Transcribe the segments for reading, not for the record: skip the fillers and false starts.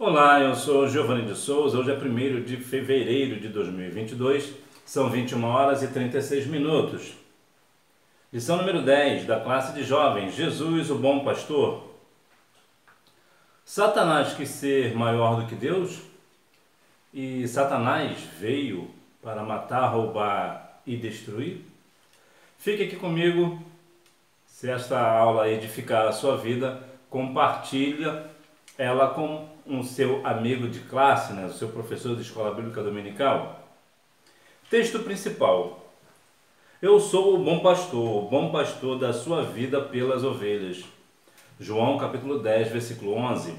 Olá, eu sou Giovanni de Souza. Hoje é 1º de fevereiro de 2022, são 21 horas e 36 minutos. Lição número 10 da classe de jovens, Jesus, o bom pastor. Satanás quis ser maior do que Deus e Satanás veio para matar, roubar e destruir? Fique aqui comigo. Se esta aula edificar a sua vida, compartilha ela com um seu amigo de classe, o seu professor de escola bíblica dominical. Texto principal. Eu sou o bom pastor da sua vida pelas ovelhas. João capítulo 10, versículo 11.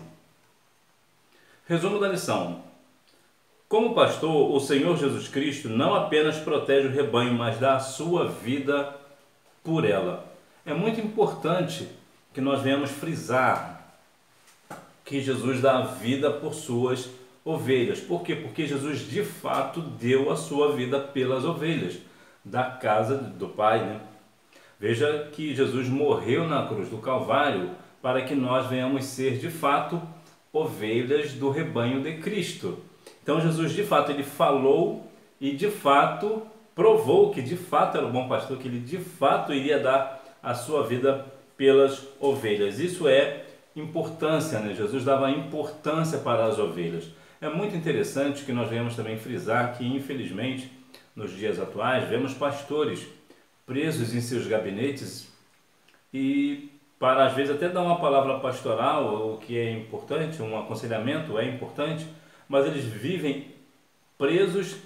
Resumo da lição. Como pastor, o Senhor Jesus Cristo não apenas protege o rebanho, mas dá a sua vida por ela. É muito importante que nós venhamos frisar que Jesus dá a vida por suas ovelhas. Por quê? Porque Jesus de fato deu a sua vida pelas ovelhas da casa do Pai, Veja que Jesus morreu na cruz do Calvário para que nós venhamos ser de fato ovelhas do rebanho de Cristo. Então Jesus de fato ele falou e de fato provou que de fato era o bom pastor, que ele de fato iria dar a sua vida pelas ovelhas. Isso é importância, Jesus dava importância para as ovelhas. É muito interessante que nós venhamos também frisar que, infelizmente, nos dias atuais, vemos pastores presos em seus gabinetes e, para às vezes até dar uma palavra pastoral, o que é importante, um aconselhamento é importante, mas eles vivem presos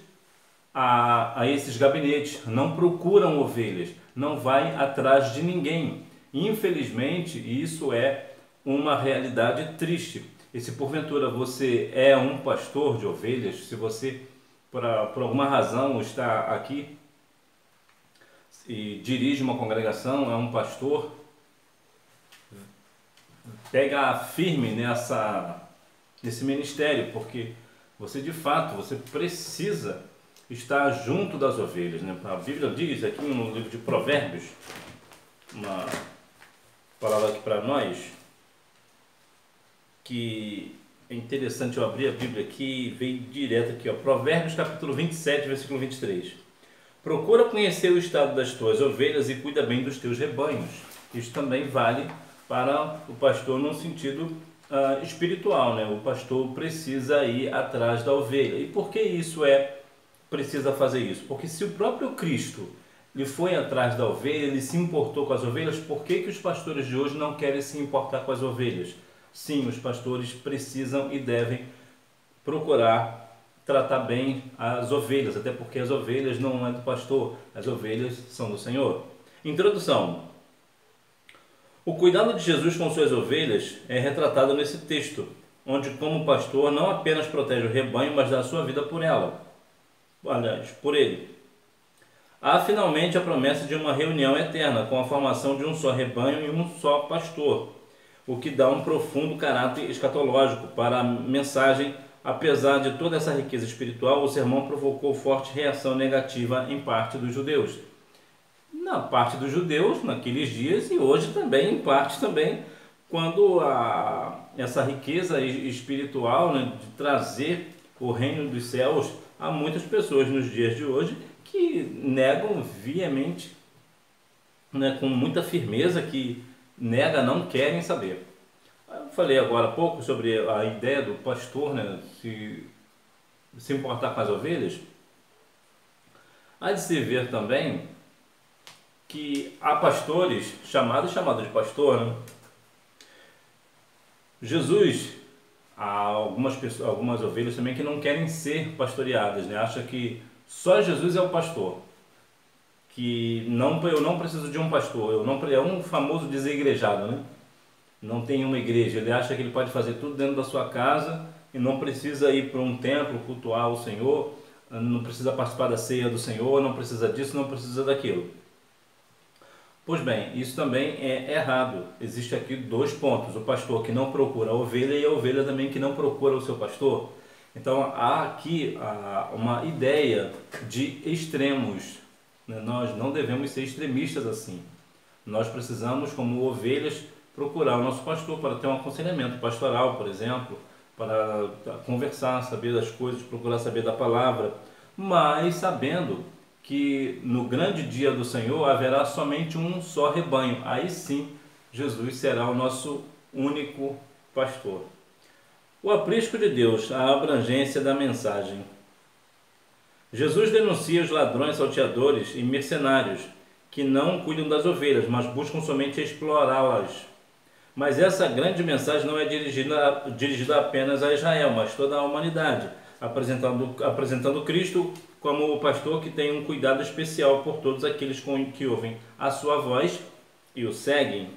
a esses gabinetes, não procuram ovelhas, não vai atrás de ninguém. Infelizmente, isso é uma realidade triste. E se porventura você é um pastor de ovelhas, se você por alguma razão está aqui e dirige uma congregação, é um pastor, pega firme nesse ministério, porque você de fato, você precisa estar junto das ovelhas, A Bíblia diz aqui no livro de Provérbios, uma palavra aqui para nós, que é interessante. Eu abri a Bíblia aqui e veio direto aqui, Provérbios capítulo 27, versículo 23. Procura conhecer o estado das tuas ovelhas e cuida bem dos teus rebanhos. Isso também vale para o pastor no sentido espiritual, O pastor precisa ir atrás da ovelha. E por que isso precisa fazer isso? Porque se o próprio Cristo ele foi atrás da ovelha, ele se importou com as ovelhas, por que os pastores de hoje não querem se importar com as ovelhas? Sim, os pastores precisam e devem procurar tratar bem as ovelhas, até porque as ovelhas não é do pastor, as ovelhas são do Senhor. Introdução. O cuidado de Jesus com suas ovelhas é retratado nesse texto, onde como pastor não apenas protege o rebanho, mas dá a sua vida por ela. Aliás, por ele. Há finalmente a promessa de uma reunião eterna, com a formação de um só rebanho e um só pastor, o que dá um profundo caráter escatológico para a mensagem. Apesar de toda essa riqueza espiritual, o sermão provocou forte reação negativa em parte dos judeus. Na parte dos judeus, naqueles dias, e hoje também, em parte também, quando essa riqueza espiritual, de trazer o reino dos céus a muitas pessoas nos dias de hoje, que negam veemente, com muita firmeza, que não querem saber. Eu falei agora há pouco sobre a ideia do pastor, se importar com as ovelhas. Há de se ver também que há pastores chamados de pastor, Jesus, há algumas ovelhas também que não querem ser pastoreadas, Acha que só Jesus é o pastor, que eu não preciso de um pastor, é um famoso desigrejado, Não tem uma igreja, ele acha que ele pode fazer tudo dentro da sua casa e não precisa ir para um templo cultuar o Senhor, não precisa participar da ceia do Senhor, não precisa disso, não precisa daquilo. Pois bem, isso também é errado. Existe aqui dois pontos: o pastor que não procura a ovelha e a ovelha também que não procura o seu pastor. Então há aqui uma ideia de extremos, Nós não devemos ser extremistas assim. Nós precisamos, como ovelhas, procurar o nosso pastor para ter um aconselhamento pastoral, por exemplo, para conversar, saber das coisas, procurar saber da palavra, mas sabendo que no grande dia do Senhor haverá somente um só rebanho. Aí sim, Jesus será o nosso único pastor. O aprisco de Deus, a abrangência da mensagem. Jesus denuncia os ladrões, salteadores e mercenários que não cuidam das ovelhas, mas buscam somente explorá-las. Mas essa grande mensagem não é dirigida apenas a Israel, mas toda a humanidade, apresentando Cristo como o pastor que tem um cuidado especial por todos aqueles que ouvem a sua voz e o seguem.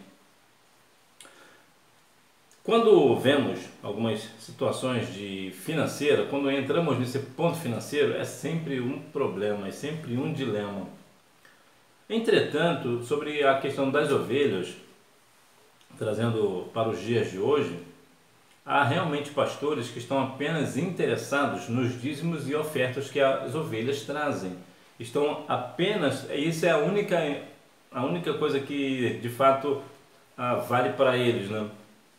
Quando vemos algumas situações de financeira, quando entramos nesse ponto financeiro, é sempre um problema, é sempre um dilema. Entretanto, sobre a questão das ovelhas, trazendo para os dias de hoje, há realmente pastores que estão apenas interessados nos dízimos e ofertas que as ovelhas trazem. Estão apenas, isso é a única coisa que de fato vale para eles, né?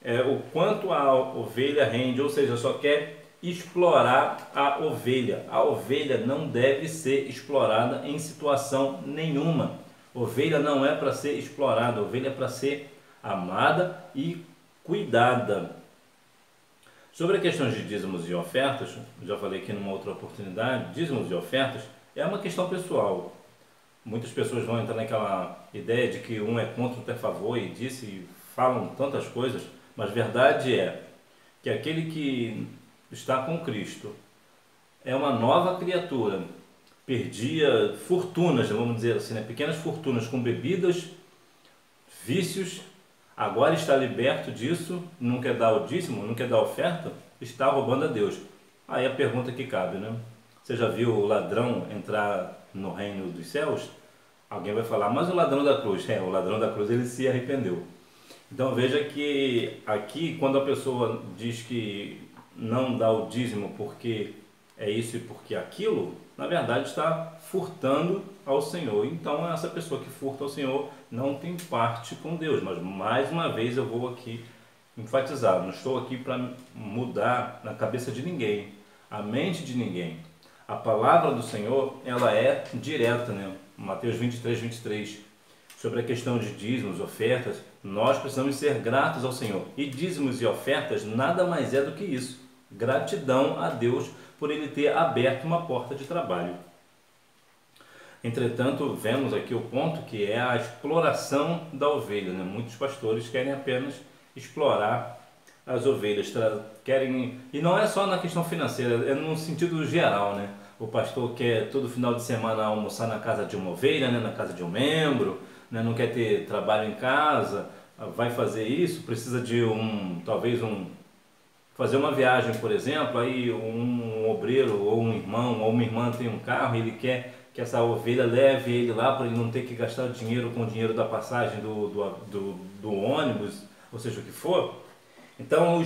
É o quanto a ovelha rende, ou seja, só quer explorar a ovelha. A ovelha não deve ser explorada em situação nenhuma. Ovelha não é para ser explorada, ovelha é para ser amada e cuidada. Sobre a questão de dízimos e ofertas, já falei aqui numa outra oportunidade, dízimos e ofertas é uma questão pessoal. Muitas pessoas vão entrar naquela ideia de que um é contra, outro é a favor e disso e falam tantas coisas, mas verdade é que aquele que está com Cristo é uma nova criatura, perdia fortunas, vamos dizer assim, né? Pequenas fortunas com bebidas, vícios, agora está liberto disso, não quer dar o dízimo, não quer dar a oferta, está roubando a Deus. Aí a pergunta que cabe, né? Você já viu o ladrão entrar no reino dos céus? Alguém vai falar, mas o ladrão da cruz, o ladrão da cruz ele se arrependeu. Então veja que aqui quando a pessoa diz que não dá o dízimo porque é isso e porque aquilo, na verdade está furtando ao Senhor. Então essa pessoa que furta ao Senhor não tem parte com Deus. Mas mais uma vez eu vou aqui enfatizar, não estou aqui para mudar na cabeça de ninguém, a mente de ninguém. A palavra do Senhor, ela é direta, né? Mateus 23, sobre a questão de dízimos, ofertas, nós precisamos ser gratos ao Senhor. E dízimos e ofertas nada mais é do que isso. Gratidão a Deus por Ele ter aberto uma porta de trabalho. Entretanto, vemos aqui o ponto que é a exploração da ovelha, né? Muitos pastores querem apenas explorar as ovelhas, querem, e não é só na questão financeira, é no sentido geral, né? O pastor quer todo final de semana almoçar na casa de uma ovelha, né? Na casa de um membro, né? Não quer ter trabalho em casa, vai fazer isso, precisa de fazer uma viagem, por exemplo, aí um obreiro ou um irmão ou uma irmã tem um carro e ele quer que essa ovelha leve ele lá para ele não ter que gastar dinheiro com o dinheiro da passagem do ônibus, ou seja, o que for. Então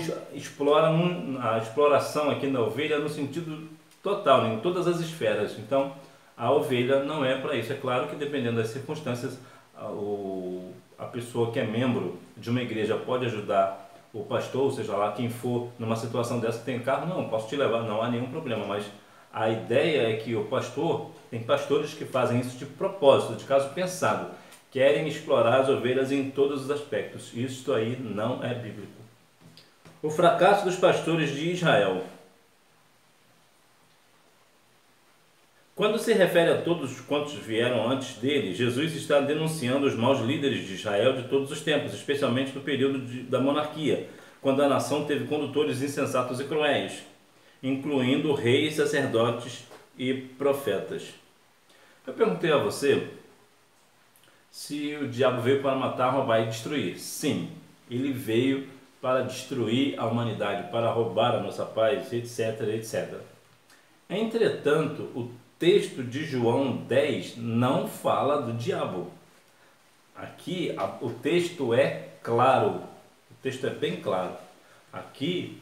a exploração aqui da ovelha no sentido total, em todas as esferas. Então a ovelha não é para isso. É claro que dependendo das circunstâncias, a pessoa que é membro de uma igreja pode ajudar o pastor, ou seja lá quem for numa situação dessa, tem carro, não, posso te levar, não há nenhum problema, mas a ideia é que o pastor, tem pastores que fazem isso de propósito, de caso pensado, querem explorar as ovelhas em todos os aspectos. Isso aí não é bíblico. O fracasso dos pastores de Israel. Quando se refere a todos quantos vieram antes dele, Jesus está denunciando os maus líderes de Israel de todos os tempos, especialmente no período da monarquia, quando a nação teve condutores insensatos e cruéis, incluindo reis, sacerdotes e profetas. Eu perguntei a você se o diabo veio para matar, roubar e destruir. Sim, ele veio para destruir a humanidade, para roubar a nossa paz, etc, etc. Entretanto, o texto de João 10 não fala do diabo. Aqui o texto é claro, o texto é bem claro. Aqui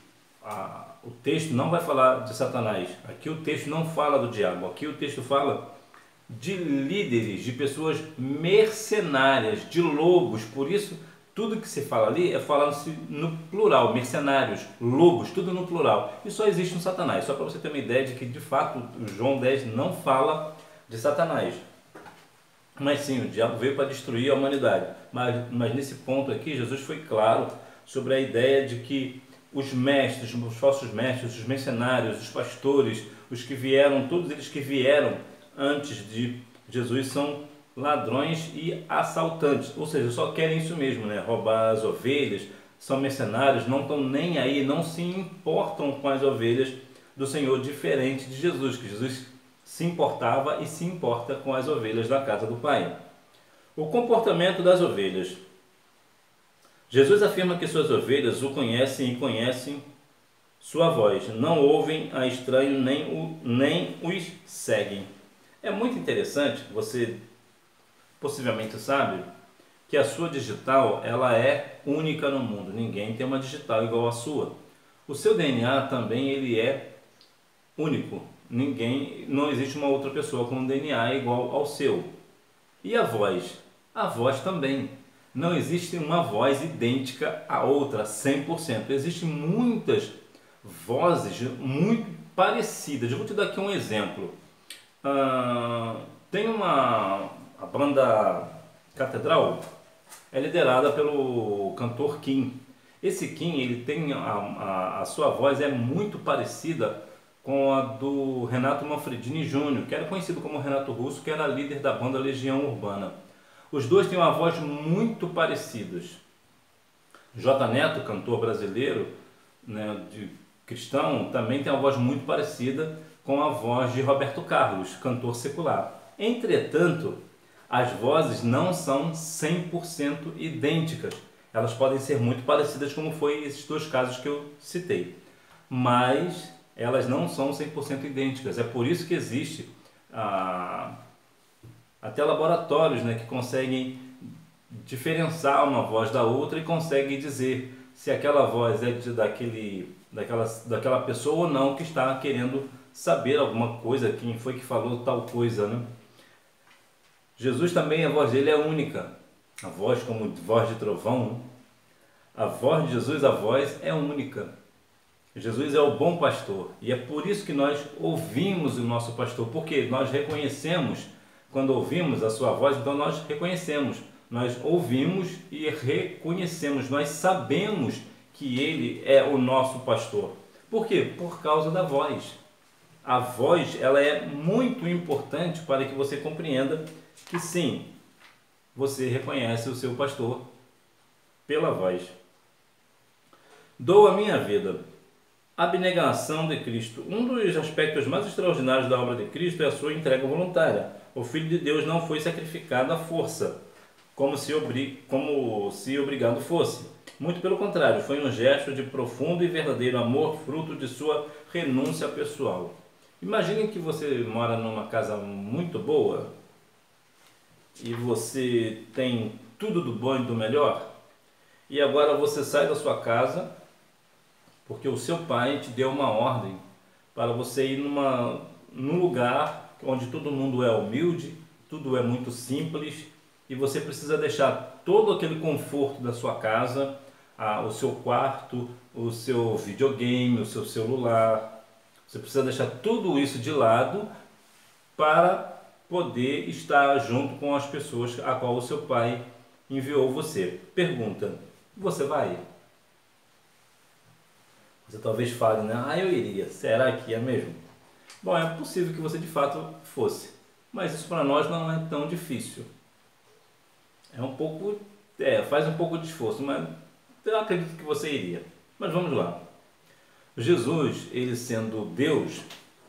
o texto não vai falar de Satanás, aqui o texto não fala do diabo, aqui o texto fala de líderes, de pessoas mercenárias, de lobos. Por isso tudo que se fala ali é falando-se no plural, mercenários, lobos, tudo no plural. E só existe um Satanás, só para você ter uma ideia de que de fato João 10 não fala de Satanás. Mas sim, o diabo veio para destruir a humanidade. Mas nesse ponto aqui, Jesus foi claro sobre a ideia de que os mestres, os falsos mestres, os mercenários, os pastores, os que vieram, todos eles que vieram antes de Jesus são ladrões e assaltantes. Ou seja, só querem isso mesmo, né? Roubar as ovelhas, são mercenários, não estão nem aí, não se importam com as ovelhas do Senhor, diferente de Jesus, que Jesus se importava e se importa com as ovelhas da casa do Pai. O comportamento das ovelhas. Jesus afirma que suas ovelhas o conhecem e conhecem sua voz, não ouvem a estranho nem os seguem. É muito interessante, você possivelmente sabe, que a sua digital ela é única no mundo, ninguém tem uma digital igual à sua. O seu DNA também ele é único. Não existe uma outra pessoa com um DNA igual ao seu. E a voz? A voz também. Não existe uma voz idêntica à outra, 100%. Existem muitas vozes muito parecidas. Eu vou te dar aqui um exemplo. Tem a banda Catedral, é liderada pelo cantor Kim. Esse Kim, ele tem a sua voz é muito parecida com a do Renato Manfredini Júnior, que era conhecido como Renato Russo, que era líder da banda Legião Urbana. Os dois têm uma voz muito parecidas. J Neto, cantor brasileiro, né, de cristão, também tem uma voz muito parecida com a voz de Roberto Carlos, cantor secular. Entretanto, as vozes não são 100% idênticas. Elas podem ser muito parecidas, como foi esses dois casos que eu citei. Mas elas não são 100% idênticas. É por isso que existe até laboratórios, né, que conseguem diferenciar uma voz da outra e conseguem dizer se aquela voz é daquela pessoa ou não que está querendo saber alguma coisa, quem foi que falou tal coisa, né? Jesus também, a voz dele é única. A voz como voz de trovão, né? A voz de Jesus, a voz é única. Jesus é o bom pastor e é por isso que nós ouvimos o nosso pastor, porque nós reconhecemos, quando ouvimos a sua voz, então nós reconhecemos, nós ouvimos e reconhecemos, nós sabemos que ele é o nosso pastor. Por quê? Por causa da voz. A voz ela é muito importante para que você compreenda que sim, você reconhece o seu pastor pela voz. Dou a minha vida. Abnegação de Cristo. Um dos aspectos mais extraordinários da obra de Cristo é a sua entrega voluntária. O Filho de Deus não foi sacrificado à força, como se obrigado fosse. Muito pelo contrário, foi um gesto de profundo e verdadeiro amor, fruto de sua renúncia pessoal. Imagine que você mora numa casa muito boa e você tem tudo do bom e do melhor, e agora você sai da sua casa porque o seu pai te deu uma ordem para você ir num lugar onde todo mundo é humilde, tudo é muito simples e você precisa deixar todo aquele conforto da sua casa, o seu quarto, o seu videogame, o seu celular. Você precisa deixar tudo isso de lado para poder estar junto com as pessoas a qual o seu pai enviou você. Pergunta, você vai? Você talvez fale, né? Eu iria. Será que é mesmo? Bom, é possível que você de fato fosse. Mas isso para nós não é tão difícil. Faz um pouco de esforço, mas eu acredito que você iria. Mas vamos lá. Jesus, ele sendo Deus,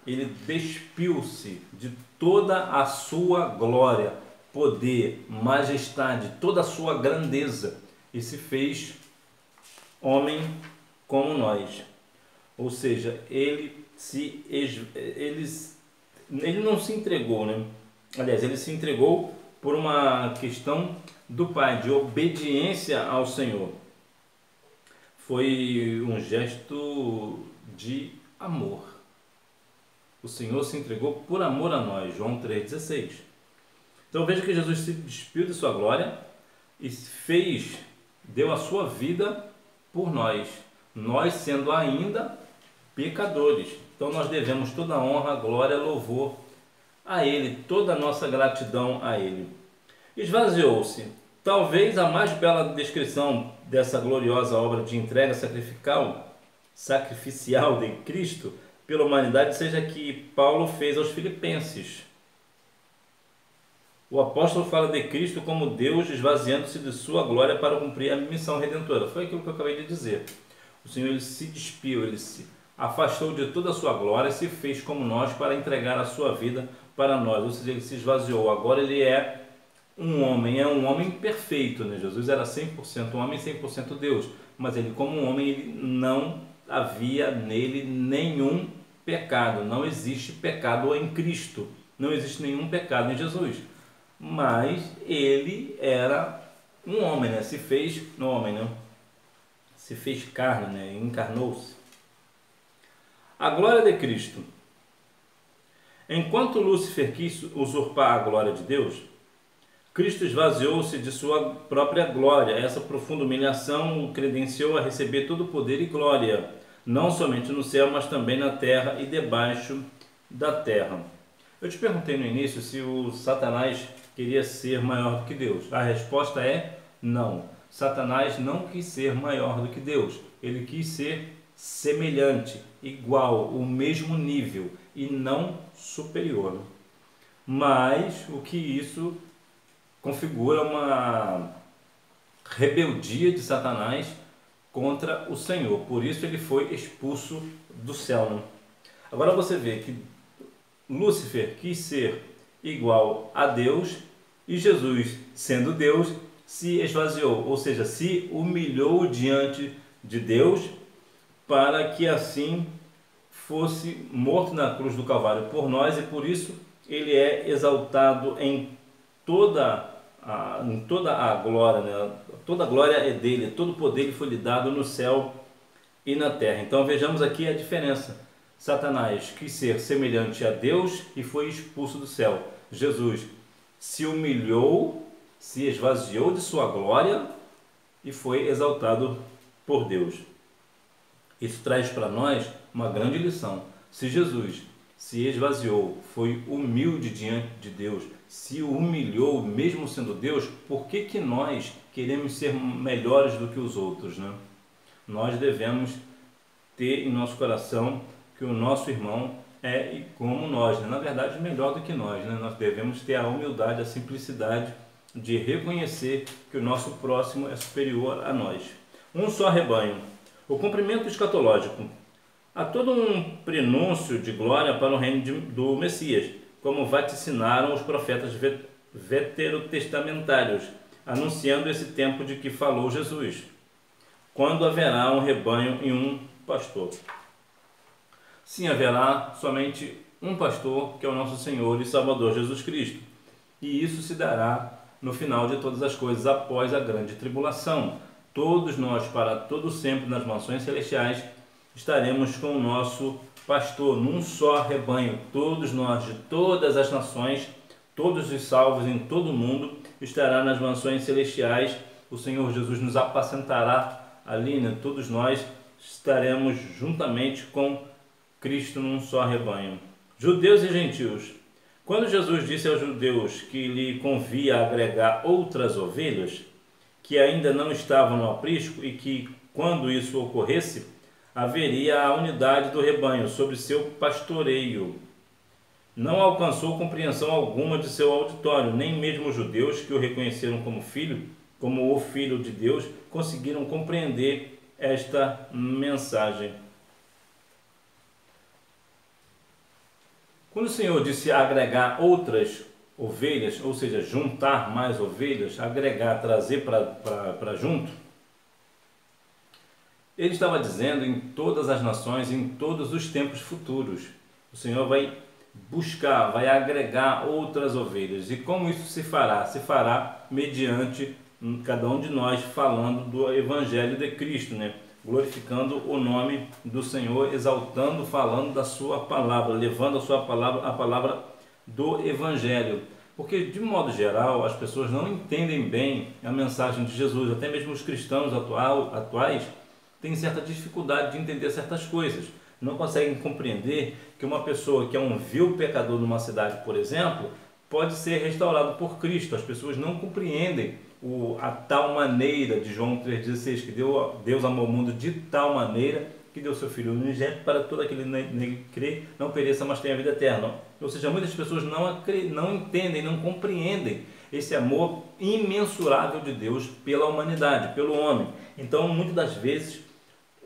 ele despiu-se de toda a sua glória, poder, majestade, toda a sua grandeza e se fez homem como nós. Ou seja, ele não se entregou, né? Aliás, ele se entregou por uma questão do Pai, de obediência ao Senhor. Foi um gesto de amor. O Senhor se entregou por amor a nós, João 3,16. Então veja que Jesus se despiu de sua glória e fez deu a sua vida por nós, nós sendo ainda pecadores. Então nós devemos toda honra, glória, louvor a Ele, toda a nossa gratidão a Ele. Esvaziou-se. Talvez a mais bela descrição dessa gloriosa obra de entrega sacrificial de Cristo pela humanidade seja que Paulo fez aos Filipenses. O apóstolo fala de Cristo como Deus esvaziando-se de sua glória para cumprir a missão redentora. Foi aquilo que eu acabei de dizer. O Senhor ele se despiu, ele se afastou de toda a sua glória, se fez como nós para entregar a sua vida para nós. Ou seja, ele se esvaziou. Agora ele é um homem perfeito, né? Jesus era 100% homem, 100% Deus. Mas ele como um homem, ele não havia nele nenhum pecado. Não existe pecado em Cristo. Não existe nenhum pecado em Jesus. Mas ele era um homem, né? Se fez no homem, né? Se fez carne, né? Encarnou-se. A glória de Cristo. Enquanto Lúcifer quis usurpar a glória de Deus, Cristo esvaziou-se de sua própria glória. Essa profunda humilhação o credenciou a receber todo o poder e glória, não somente no céu, mas também na terra e debaixo da terra. Eu te perguntei no início se o Satanás queria ser maior do que Deus. A resposta é não. Satanás não quis ser maior do que Deus. Ele quis ser semelhante, igual, o mesmo nível e não superior. Mas o que isso configura uma rebeldia de Satanás contra o Senhor. Por isso ele foi expulso do céu, né? Agora você vê que Lúcifer quis ser igual a Deus e Jesus, sendo Deus, se esvaziou, ou seja, se humilhou diante de Deus para que assim fosse morto na cruz do Calvário por nós, e por isso ele é exaltado em toda a glória, né? Toda a glória é dele, todo o poder lhe foi lhe dado no céu e na terra. Então vejamos aqui a diferença. Satanás quis ser semelhante a Deus e foi expulso do céu. Jesus se humilhou, se esvaziou de sua glória e foi exaltado por Deus. Isso traz para nós uma grande lição. Se Jesus se esvaziou, foi humilde diante de Deus, se humilhou mesmo sendo Deus, por que que nós queremos ser melhores do que os outros, né? Nós devemos ter em nosso coração que o nosso irmão é como nós, né? Na verdade melhor do que nós, né? Nós devemos ter a humildade, a simplicidade de reconhecer que o nosso próximo é superior a nós. Um só rebanho. O cumprimento escatológico. Há todo um prenúncio de glória para o reino do Messias, como vaticinaram os profetas veterotestamentários, anunciando esse tempo de que falou Jesus, quando haverá um rebanho e um pastor. Sim, haverá somente um pastor, que é o nosso Senhor e Salvador Jesus Cristo, e isso se dará no final de todas as coisas, após a grande tribulação. Todos nós, para todo sempre, nas mansões celestiais, estaremos com o nosso pastor, num só rebanho. Todos nós, de todas as nações, todos os salvos em todo o mundo, estará nas mansões celestiais. O Senhor Jesus nos apacentará ali, né? Todos nós estaremos juntamente com Cristo num só rebanho. Judeus e gentios. Quando Jesus disse aos judeus que lhe convia agregar outras ovelhas, que ainda não estavam no aprisco, e que, quando isso ocorresse, haveria a unidade do rebanho sobre seu pastoreio. Não alcançou compreensão alguma de seu auditório, nem mesmo os judeus que o reconheceram como filho, como o Filho de Deus, conseguiram compreender esta mensagem. Quando o Senhor disse agregar outras ovelhas, ou seja, juntar mais ovelhas, agregar, trazer para junto, ele estava dizendo em todas as nações, em todos os tempos futuros. O Senhor vai buscar, vai agregar outras ovelhas. E como isso se fará? Se fará mediante cada um de nós falando do Evangelho de Cristo, né? Glorificando o nome do Senhor, exaltando, falando da sua palavra, levando a sua palavra, a palavra do Evangelho. Porque, de modo geral, as pessoas não entendem bem a mensagem de Jesus. Até mesmo os cristãos atuais têm certa dificuldade de entender certas coisas. Não conseguem compreender que uma pessoa que é um vil pecador numa cidade, por exemplo, pode ser restaurado por Cristo. As pessoas não compreendem a tal maneira de João 3,16, que Deus amou o mundo de tal maneira que deu seu Filho unigênito para todo aquele que crê não pereça, mas tenha a vida eterna. Ou seja, muitas pessoas não entendem, não compreendem esse amor imensurável de Deus pela humanidade, pelo homem. Então, muitas das vezes,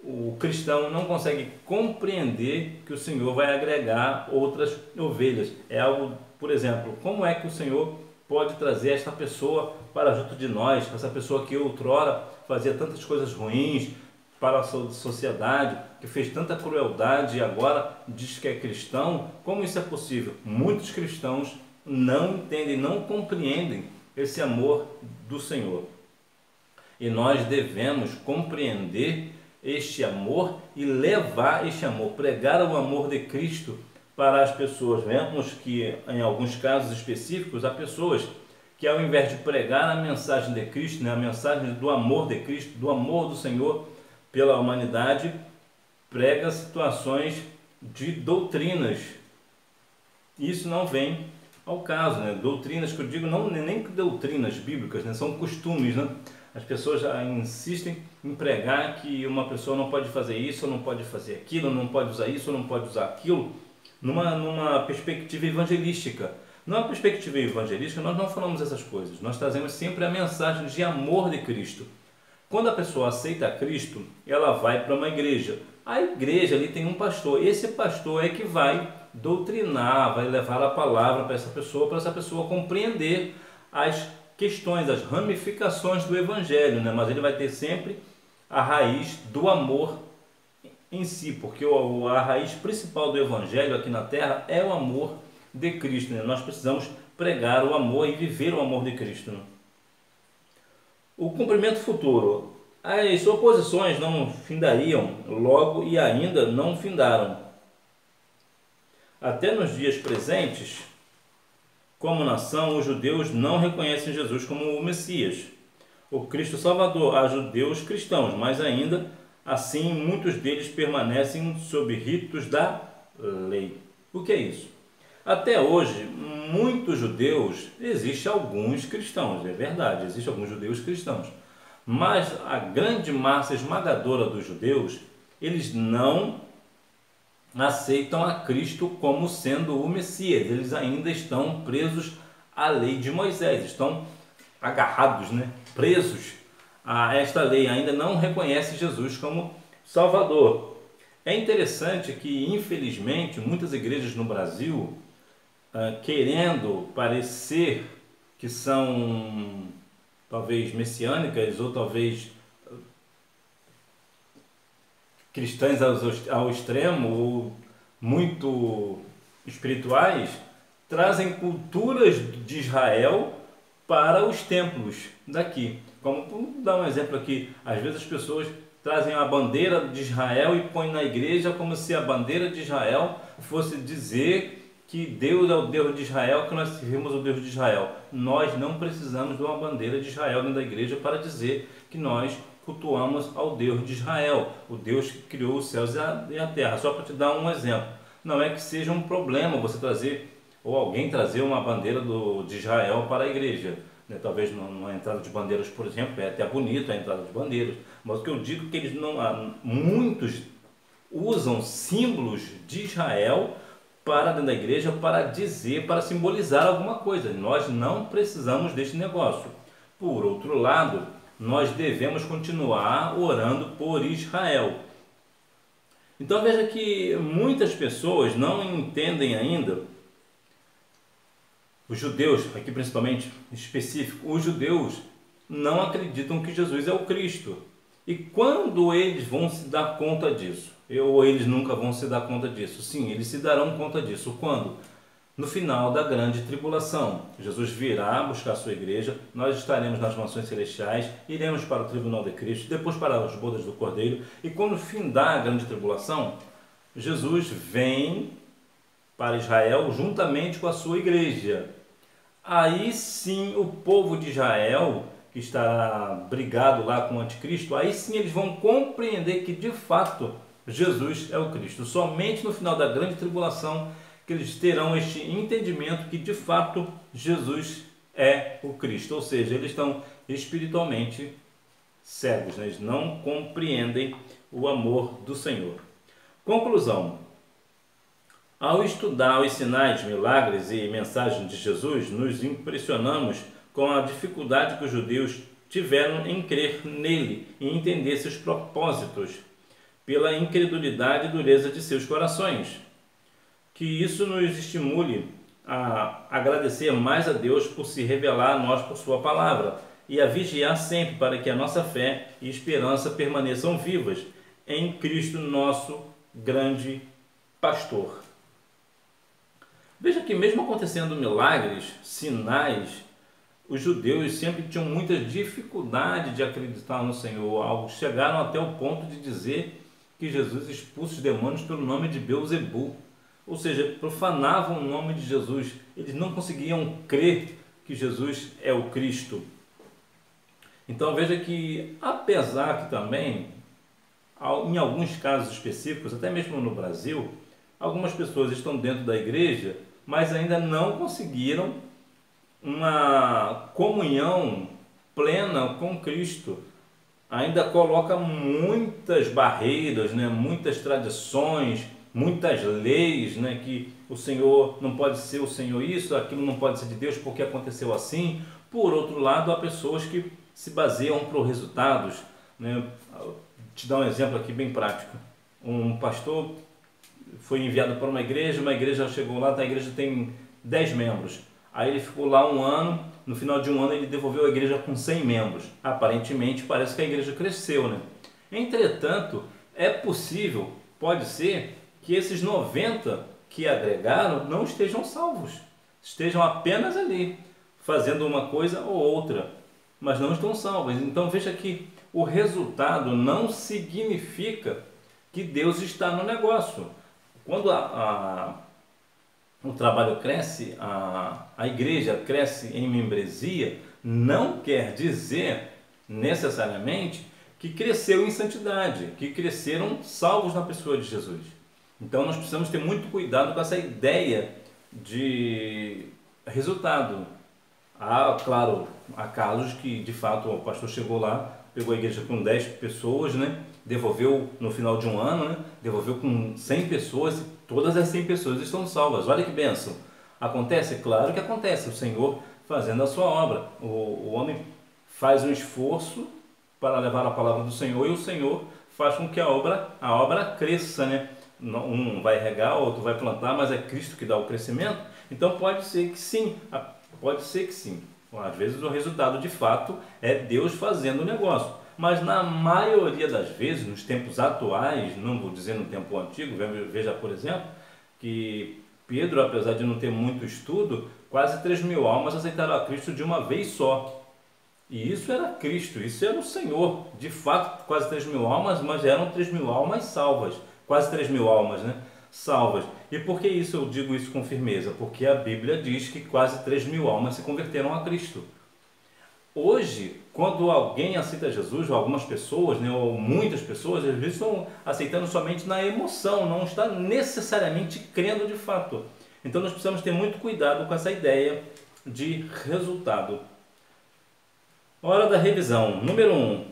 o cristão não consegue compreender que o Senhor vai agregar outras ovelhas. É algo, por exemplo, como é que o Senhor pode trazer esta pessoa para junto de nós, essa pessoa que outrora fazia tantas coisas ruins para a sociedade, que fez tanta crueldade e agora diz que é cristão? Como isso é possível? Muitos cristãos não entendem, não compreendem esse amor do Senhor. E nós devemos compreender este amor e levar este amor, pregar o amor de Cristo para as pessoas. Vemos que em alguns casos específicos há pessoas que, ao invés de pregar a mensagem de Cristo, a mensagem do amor de Cristo, do amor do Senhor pela humanidade, prega situações de doutrinas. Isso não vem ao caso, doutrinas que eu digo, não nem doutrinas bíblicas, são costumes, As pessoas já insistem em pregar que uma pessoa não pode fazer isso, ou não pode fazer aquilo, não pode usar isso, ou não pode usar aquilo, numa perspectiva evangelística. Numa perspectiva evangelística, nós não falamos essas coisas, nós trazemos sempre a mensagem de amor de Cristo. Quando a pessoa aceita Cristo, ela vai para uma igreja. A igreja ali tem um pastor. Esse pastor é que vai doutrinar, vai levar a palavra para essa pessoa compreender as questões, as ramificações do evangelho, Mas ele vai ter sempre a raiz do amor em si, porque a raiz principal do evangelho aqui na terra é o amor de Cristo, Nós precisamos pregar o amor e viver o amor de Cristo, O cumprimento futuro. As oposições não findariam logo e ainda não findaram. Até nos dias presentes, como nação, os judeus não reconhecem Jesus como o Messias, o Cristo Salvador. Há judeus cristãos, mas ainda assim muitos deles permanecem sob ritos da lei. O que é isso? Até hoje, muitos judeus, existem alguns cristãos, é verdade, existem alguns judeus cristãos, mas a grande massa esmagadora dos judeus, eles não aceitam a Cristo como sendo o Messias, eles ainda estão presos à lei de Moisés, estão agarrados, presos a esta lei, ainda não reconhecem Jesus como Salvador. É interessante que, infelizmente, muitas igrejas no Brasil, querendo parecer que são talvez messiânicas ou talvez cristãs ao extremo ou muito espirituais, trazem culturas de Israel para os templos daqui. Como, vou dar um exemplo aqui, às vezes as pessoas trazem a bandeira de Israel e põem na igreja como se a bandeira de Israel fosse dizer que Deus é o Deus de Israel, que nós servimos o Deus de Israel. Nós não precisamos de uma bandeira de Israel dentro da igreja para dizer que nós cultuamos ao Deus de Israel, o Deus que criou os céus e a terra. Só para te dar um exemplo, não é que seja um problema você trazer, ou alguém trazer uma bandeira de Israel para a igreja, talvez numa entrada de bandeiras, por exemplo, é até bonito a entrada de bandeiras, mas o que eu digo é que eles muitos usam símbolos de Israel para dentro da igreja para dizer, para simbolizar alguma coisa. Nós não precisamos deste negócio. Por outro lado, nós devemos continuar orando por Israel. Então veja que muitas pessoas não entendem ainda, os judeus, aqui principalmente específico, os judeus não acreditam que Jesus é o Cristo. E quando eles vão se dar conta disso? Ou eles nunca vão se dar conta disso? Sim, eles se darão conta disso. Quando? No final da grande tribulação. Jesus virá buscar a sua igreja, nós estaremos nas mansões celestiais, iremos para o tribunal de Cristo, depois para as bodas do Cordeiro, e quando findar a grande tribulação, Jesus vem para Israel juntamente com a sua igreja. aí sim o povo de Israel, que estará brigado lá com o anticristo, aí sim eles vão compreender que de fato Jesus é o Cristo. Somente no final da grande tribulação que eles terão este entendimento que de fato Jesus é o Cristo. Ou seja, eles estão espiritualmente cegos, né? Eles não compreendem o amor do Senhor. Conclusão. Ao estudar os sinais, milagres e mensagens de Jesus, nos impressionamos com a dificuldade que os judeus tiveram em crer nele e entender seus propósitos, pela incredulidade e dureza de seus corações. Que isso nos estimule a agradecer mais a Deus por se revelar a nós por sua palavra e a vigiar sempre para que a nossa fé e esperança permaneçam vivas em Cristo, nosso grande pastor. Veja que mesmo acontecendo milagres, sinais, os judeus sempre tinham muita dificuldade de acreditar no Senhor. Chegaram até o ponto de dizer que Jesus expulsa os demônios pelo nome de Beelzebul. Ou seja, profanavam o nome de Jesus. Eles não conseguiam crer que Jesus é o Cristo. Então veja que, apesar que também, em alguns casos específicos, até mesmo no Brasil, algumas pessoas estão dentro da igreja, mas ainda não conseguiram uma comunhão plena com Cristo. Ainda coloca muitas barreiras, né? Muitas tradições, muitas leis, né? Que o Senhor não pode ser o Senhor isso, aquilo não pode ser de Deus porque aconteceu assim. Por outro lado, há pessoas que se baseiam por resultados, né? Vou te dar um exemplo aqui bem prático. Um pastor foi enviado para uma igreja chegou lá, a igreja tem 10 membros. Aí ele ficou lá um ano, no final de um ano ele devolveu a igreja com 100 membros. Aparentemente parece que a igreja cresceu, né? Entretanto, é possível, pode ser, que esses 90 que agregaram não estejam salvos. Estejam apenas ali, fazendo uma coisa ou outra, mas não estão salvos. Então veja que o resultado não significa que Deus está no negócio. Quando o trabalho cresce, a igreja cresce em membresia, não quer dizer necessariamente que cresceu em santidade, que cresceram salvos na pessoa de Jesus. Então nós precisamos ter muito cuidado com essa ideia de resultado. Claro, há casos que de fato o pastor chegou lá, pegou a igreja com 10 pessoas, né? Devolveu no final de um ano, né? Devolveu com 100 pessoas e todas as 100 pessoas estão salvas. Olha que bênção! Acontece? Claro que acontece. O Senhor fazendo a sua obra. O homem faz um esforço para levar a palavra do Senhor e o Senhor faz com que a obra cresça, né? Um vai regar, outro vai plantar, mas é Cristo que dá o crescimento. Então pode ser que sim, pode ser que sim. Às vezes o resultado de fato é Deus fazendo o negócio. Mas na maioria das vezes, nos tempos atuais, não vou dizer no tempo antigo, veja por exemplo, que Pedro, apesar de não ter muito estudo, quase 3.000 almas aceitaram a Cristo de uma vez só. E isso era Cristo, isso era o Senhor. De fato, quase 3.000 almas, mas eram 3.000 almas salvas. Quase 3.000 almas, né? Salvas. E por que isso eu digo isso com firmeza? Porque a Bíblia diz que quase 3.000 almas se converteram a Cristo. Hoje, quando alguém aceita Jesus, ou algumas pessoas, né, ou muitas pessoas, às vezes estão aceitando somente na emoção, não está necessariamente crendo de fato. Então nós precisamos ter muito cuidado com essa ideia de resultado. Hora da revisão. Número 1.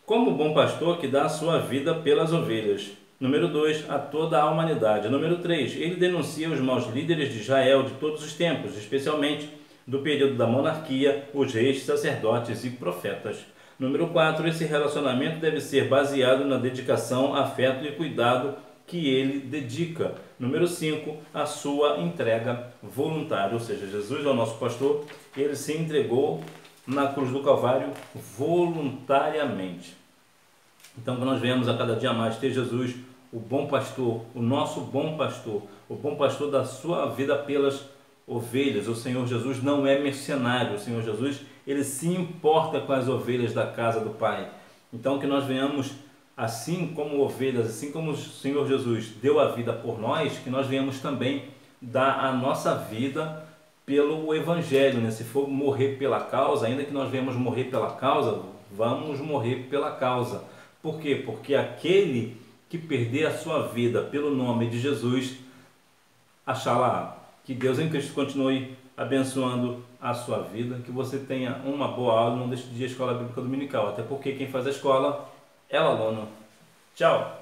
Como bom pastor que dá a sua vida pelas ovelhas. Número 2. A toda a humanidade. Número 3. Ele denuncia os maus líderes de Israel de todos os tempos, especialmente do período da monarquia, os reis, sacerdotes e profetas. Número 4. Esse relacionamento deve ser baseado na dedicação, afeto e cuidado que ele dedica. Número 5. A sua entrega voluntária, ou seja, Jesus é o nosso pastor, ele se entregou na cruz do Calvário voluntariamente. Então que nós venhamos a cada dia mais ter Jesus, o bom pastor, o nosso bom pastor, o bom pastor da sua vida pelas ovelhas. O Senhor Jesus não é mercenário, o Senhor Jesus, ele se importa com as ovelhas da casa do Pai. Então que nós venhamos, assim como ovelhas, assim como o Senhor Jesus deu a vida por nós, que nós venhamos também dar a nossa vida pelo Evangelho, né? Se for morrer pela causa, ainda que nós venhamos morrer pela causa, vamos morrer pela causa. Por quê? Porque aquele que perder a sua vida pelo nome de Jesus, achará. Que Deus em Cristo continue abençoando a sua vida, que você tenha uma boa aula, não deixe de ir à Escola Bíblica Dominical, até porque quem faz a escola é o aluno. Tchau!